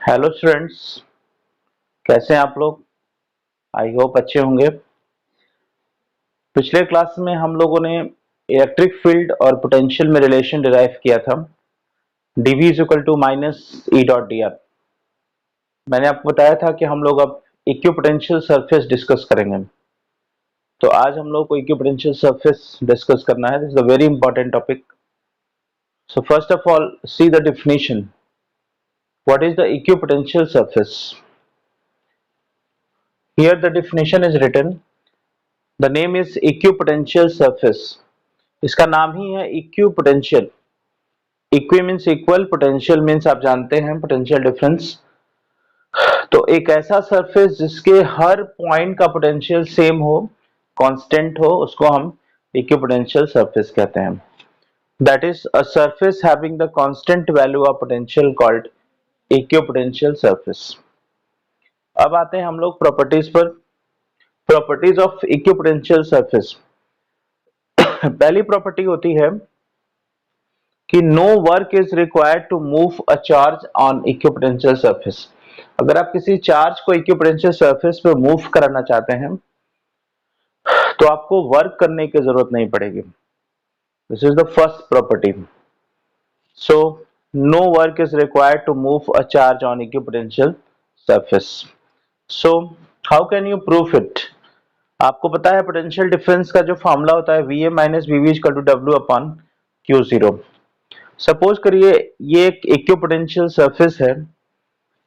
Hello students, कैसे हैं आप लोग। आई होप अच्छे होंगे। पिछले क्लास में हम लोगों ने इलेक्ट्रिक फील्ड और पोटेंशियल में रिलेशन डिराइव किया था। dv is equal to minus E dot d r. मैंने आपको बताया था कि हम लोग अब इक्विपोटेंशियल सरफेस डिस्कस करेंगे। तो आज हम लोग को इक्विपोटेंशियल सरफेस डिस्कस करना है। This is a very important topic. So first of all see the definition. What is the equipotential surface? Here the definition is written. The name is equipotential surface. इसका नाम ही है equipotential. Equi means equal, potential means आप जानते हैं potential difference. तो एक ऐसा सरफेस जिसके हर पॉइंट का पोटेंशियल सेम हो, कांस्टेंट हो, उसको हम इक्विपोटेंशियल सरफेस कहते हैं। That is a surface having the constant value of potential called equipotential surface. अब आते हैं हम लोग प्रॉपर्टीज पर। Properties of equipotential surface. पहली प्रॉपर्टी होती है कि no work is required to move a charge on equipotential surface. अगर आप किसी चार्ज को इक्विपोटेंशियल सरफेस पे मूव कराना चाहते हैं तो आपको वर्क करने की जरूरत नहीं पड़ेगी। This is the first property. So no work is required to move a charge on equipotential surface. So how can you proof it? आपको पता है पोटेंशियल डिफरेंस का जो फॉर्मूला होता है V A minus V B equal to W upon Q zero. Suppose करिए ये एक इक्विपोटेंशियल सरफेस है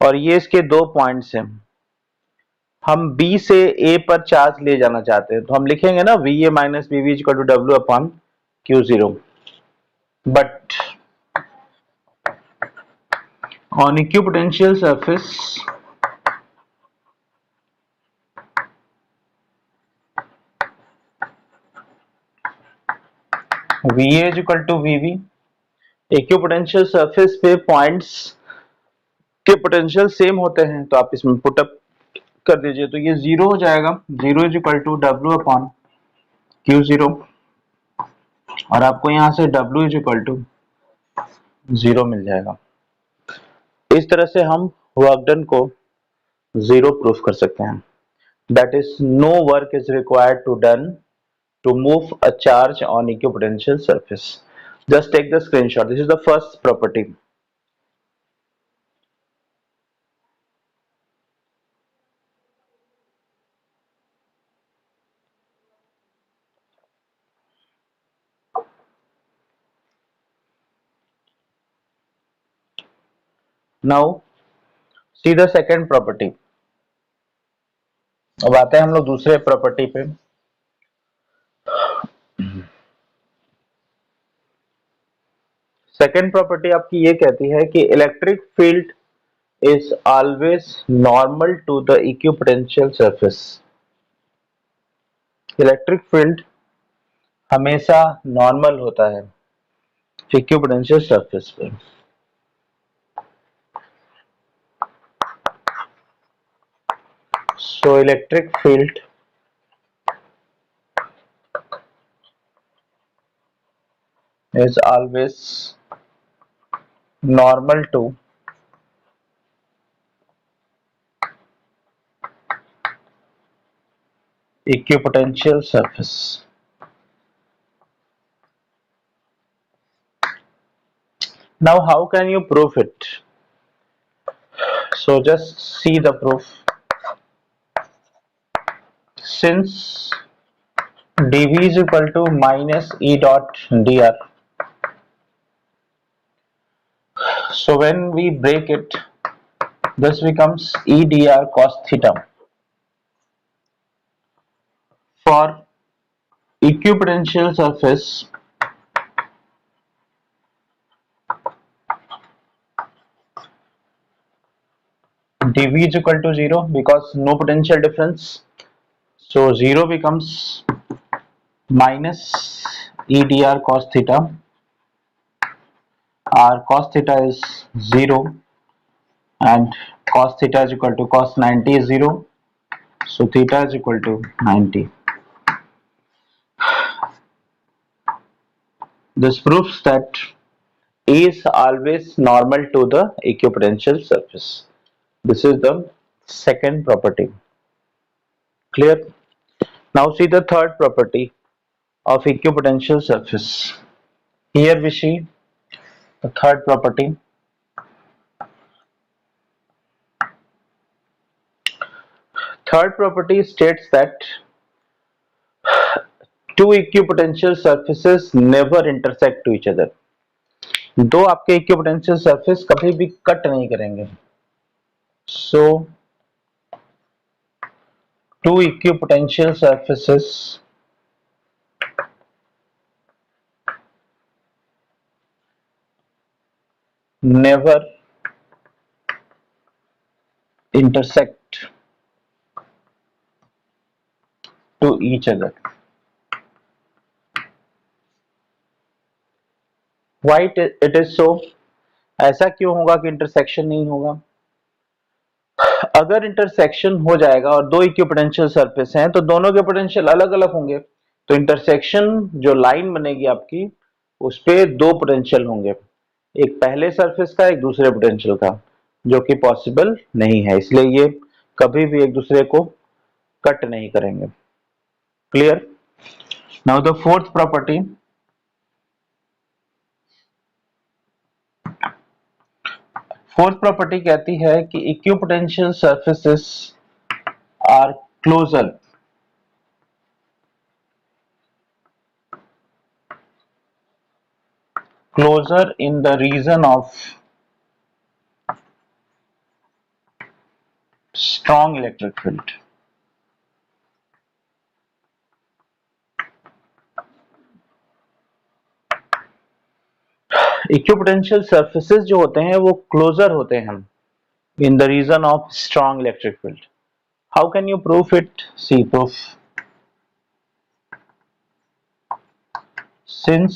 और ये इसके दो पॉइंट्स हैं। हम बी से ए पर चार्ज ले जाना चाहते हैं तो हम लिखेंगे ना V A minus V B equal to W upon Q zero. But on equipotential surface V A equal to V B. Equipotential surface पे पॉइंट्स के पोटेंशियल सेम होते हैं तो आप इसमें पुटअप कर दीजिए तो ये जीरो हो जाएगा। Zero is equal to W upon Q zero और आपको यहाँ से W is equal to zero मिल जाएगा। इस तरह से हम वर्क डन को जीरो प्रूफ कर सकते हैं। That is no work is required to done to move a charge on equipotential surface. Just take the screenshot. This is the first property. Now see the second property. अब आते हैं हम लोग दूसरे property पे। सेकेंड प्रॉपर्टी आपकी ये कहती है कि electric field is always normal to the equipotential surface। Electric field हमेशा नॉर्मल होता है इक्विपोटेंशियल सरफेस पे। So electric field is always normal to equipotential surface। Now how can you prove it? So just see the proof. Since dv is equal to minus e dot dr, so when we break it, this becomes e dr cos theta. For equipotential surface, dv is equal to 0 because no potential difference. So 0 becomes minus e dr cos theta. Our cos theta is 0 and cos theta is equal to cos 90 is 0. So theta is equal to 90. This proves that E is always normal to the equipotential surface. This is the second property. Clear? Now see the third property of equipotential surface. Here we see the third property. Third property states that two equipotential surfaces never intersect to each other. दो आपके equipotential surface कभी भी cut नहीं करेंगे. So two equipotential surfaces never intersect to each other. Why it is so? ऐसा क्यों होगा कि इंटरसेक्शन नहीं होगा? अगर इंटरसेक्शन हो जाएगा और दो इक्विपोटेंशियल सरफेस हैं तो दोनों के पोटेंशियल अलग अलग होंगे, तो इंटरसेक्शन जो लाइन बनेगी आपकी उस पे दो पोटेंशियल होंगे, एक पहले सरफेस का एक दूसरे पोटेंशियल का, जो कि पॉसिबल नहीं है. इसलिए ये कभी भी एक दूसरे को कट नहीं करेंगे. Clear? Now the fourth property. Fourth property कहती है कि equipotential surfaces are closer in the region of strong electric field. Equipotential surfaces जो होते हैं वो क्लोजर होते हैं in the region of strong electric field. How can you proof it? See proof. Since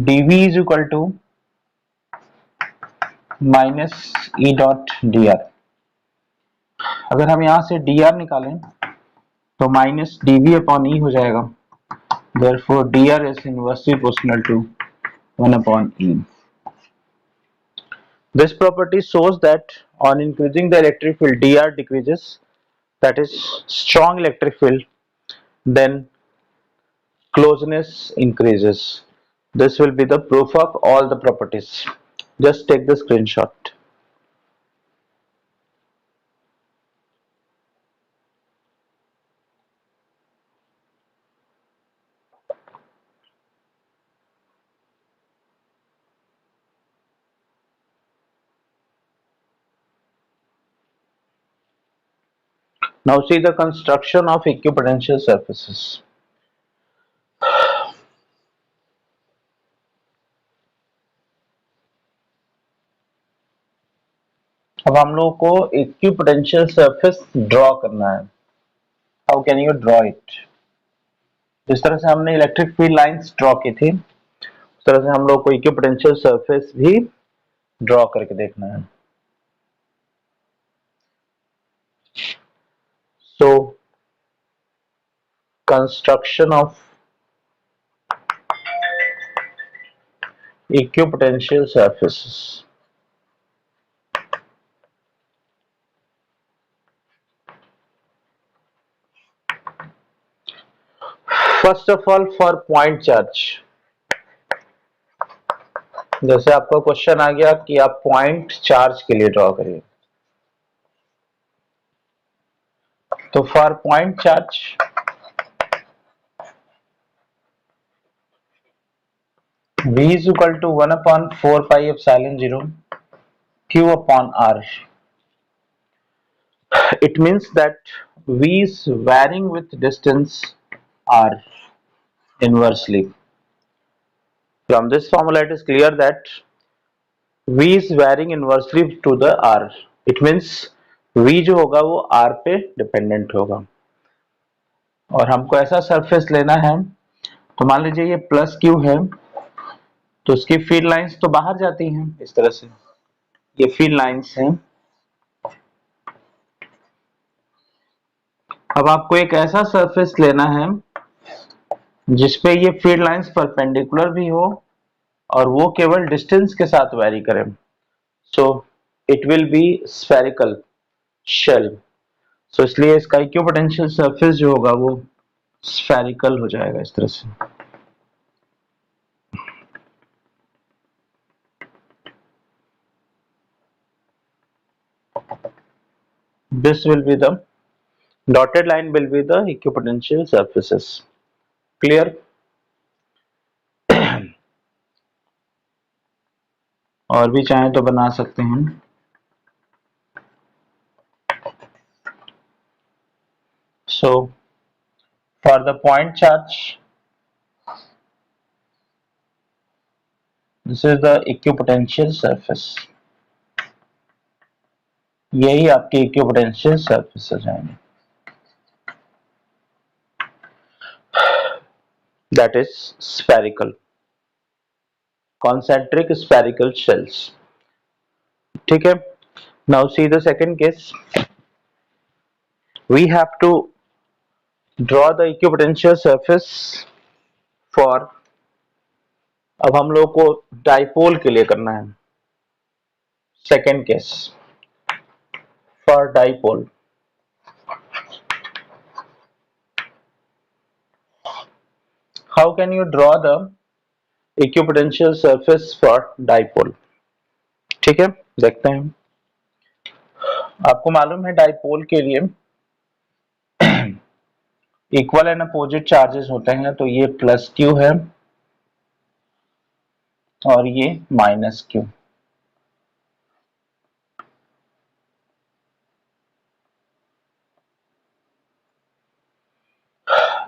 dv is equal to minus E dot dr. अगर हम यहां से dr निकालें तो माइनस dv अपॉन E हो जाएगा. Therefore dr is inversely proportional to 1 upon E. This property shows that on increasing the electric field dr decreases, that is strong electric field, then closeness increases. This will be the proof of all the properties. Just take the screenshot. Now see the construction of equipotential surfaces. अब हम लोग को equipotential surface draw करना है. How can you draw it? जिस तरह से हमने इलेक्ट्रिक फील्ड लाइंस ड्रॉ की थी उस तरह से हम लोग को इक्विपोटेंशियल सरफेस भी ड्रॉ करके देखना है. So construction of equipotential surfaces. First of all, for point charge, जैसे आपका क्वेश्चन आ गया कि आप पॉइंट चार्ज के लिए ड्रॉ करिए, तो for point charge V is equal to 1 upon 4 pi epsilon 0 Q upon R. It means that V is varying with distance R inversely. From this formula it is clear that V is varying inversely to the R. It means V जो होगा वो R पे dependent होगा. और हमको ऐसा surface लेना है, तो मान लीजिए ये प्लस Q है तो उसकी फील्ड लाइंस तो बाहर जाती हैं इस तरह से, ये फील्ड लाइंस हैं. अब आपको एक ऐसा सरफेस लेना है जिसपे ये फील्ड लाइंस परपेंडिकुलर भी हो और वो केवल डिस्टेंस के साथ वैरी करें. So it will be spherical. Shell. So इसलिए इसका इक्विपोटेंशियल सरफेस जो होगा वो स्फेरिकल हो जाएगा इस तरह से। This will be the dotted line will be the equipotential surfaces. Clear? और भी चाहें तो बना सकते हैं। So for the point charge, this is the equipotential surface. यही आपके इक्विपोटेंशियल सरफेस हो जाएंगे। That is spherical, concentric spherical shells. ठीक है। Now see the second case. We have to draw the equipotential surface for, अब हम लोग को डाइपोल के लिए करना है। Second case for dipole. How can you draw the equipotential surface for dipole? ठीक है, देखते हैं। आपको मालूम है डाइपोल के लिए इक्वल एंड अपोजिट चार्जेस होते हैं, तो ये प्लस क्यू है और ये माइनस क्यू।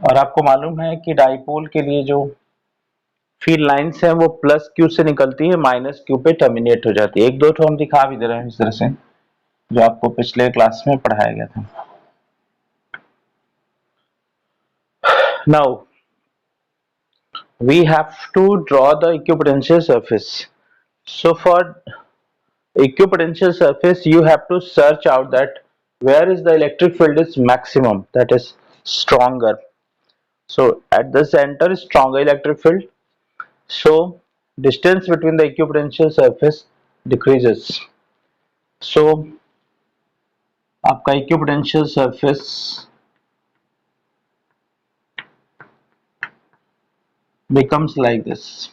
और आपको मालूम है कि डाइपोल के लिए जो फील्ड लाइंस है वो प्लस क्यू से निकलती है, माइनस क्यू पे टर्मिनेट हो जाती है। एक दो तो हम दिखा भी दे रहे हैं इस तरह से, जो आपको पिछले क्लास में पढ़ाया गया था। Now we have to draw the equipotential surface. So for equipotential surface you have to search out that where is the electric field is maximum, that is stronger. So at the center is stronger electric field, so distance between the equipotential surface decreases. So आपका equipotential surface becomes like this.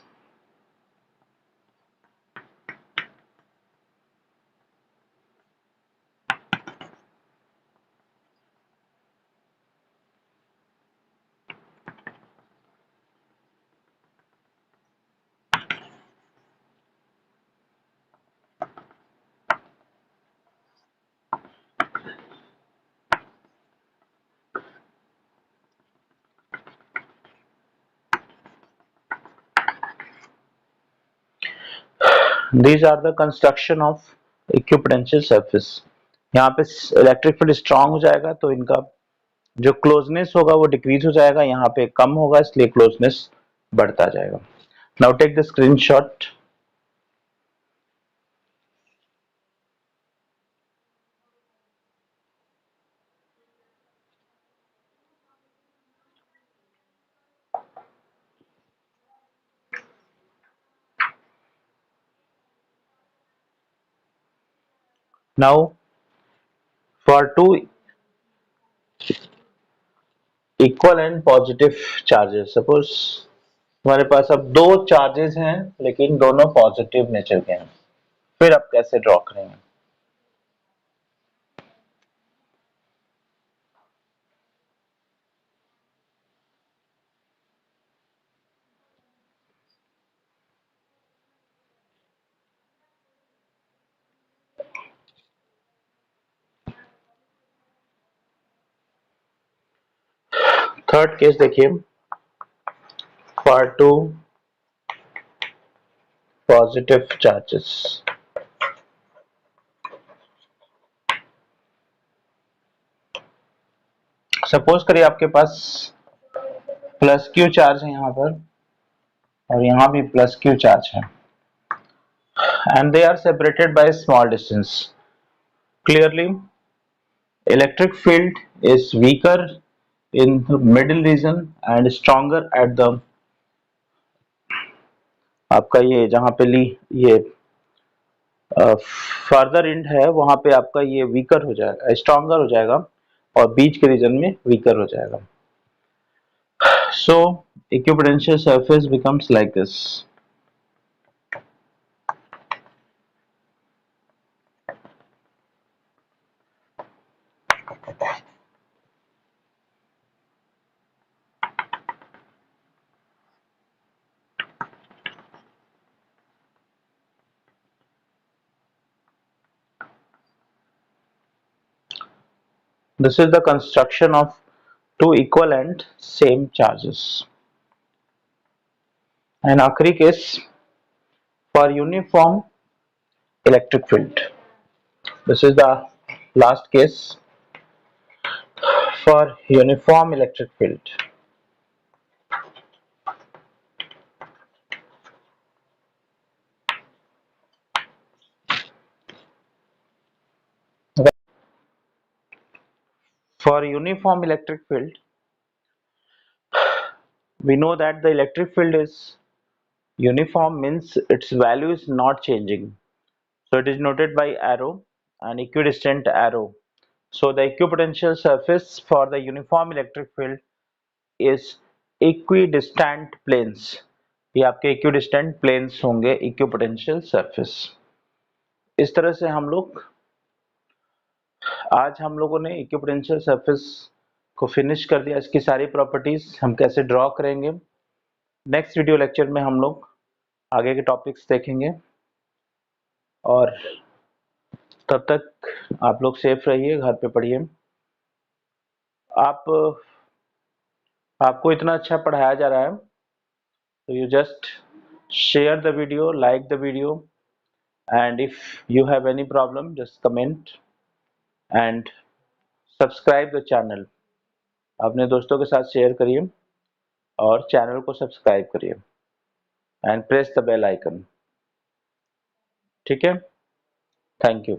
These are the construction of equipotential surface. यहाँ पे electric field strong हो जाएगा तो इनका जो closeness होगा वो डिक्रीज हो जाएगा, यहाँ पे कम होगा इसलिए क्लोजनेस बढ़ता जाएगा। Now take the screenshot. Now for two equal and positive charges, suppose हमारे पास अब दो चार्जेस हैं लेकिन दोनों पॉजिटिव नेचर के हैं, फिर आप कैसे ड्रॉ करेंगे? थर्ड केस देखिए, for two positive charges. Suppose करिए आपके पास प्लस क्यू चार्ज है यहाँ पर और यहाँ भी प्लस क्यू चार्ज है, and they are separated by a small distance. Clearly electric field is weaker in the middle region and stronger at the, आपका ये जहां पे ली ये फर्दर एंड है वहां पे आपका ये वीकर हो जाएगा, स्ट्रॉन्गर हो जाएगा, और बीच के रीजन में वीकर हो जाएगा. So equipotential surface becomes like this. This is the construction of two equal and same charges. And आखिरी case for uniform electric field. This is the last case for uniform electric field. For uniform electric field, we know that the electric field is uniform, means its value is not changing. So it is noted by arrow and equidistant arrow. So the equipotential surface for the uniform electric field is equidistant planes. ये आपके equidistant planes होंगे equipotential surface. इस तरह से आज हम लोगों ने इक्विपोटेंशियल सरफेस को फिनिश कर दिया. इसकी सारी प्रॉपर्टीज हम कैसे ड्रॉ करेंगे, नेक्स्ट वीडियो लेक्चर में हम लोग आगे के टॉपिक्स देखेंगे. और तब तक आप लोग सेफ रहिए, घर पे पढ़िए. आप आपको इतना अच्छा पढ़ाया जा रहा है, तो you just share the video, like the video, and if you have any problem just comment and subscribe the channel. अपने दोस्तों के साथ शेयर करिए और चैनल को सब्सक्राइब करिए and press the bell icon. ठीक है, थैंक यू.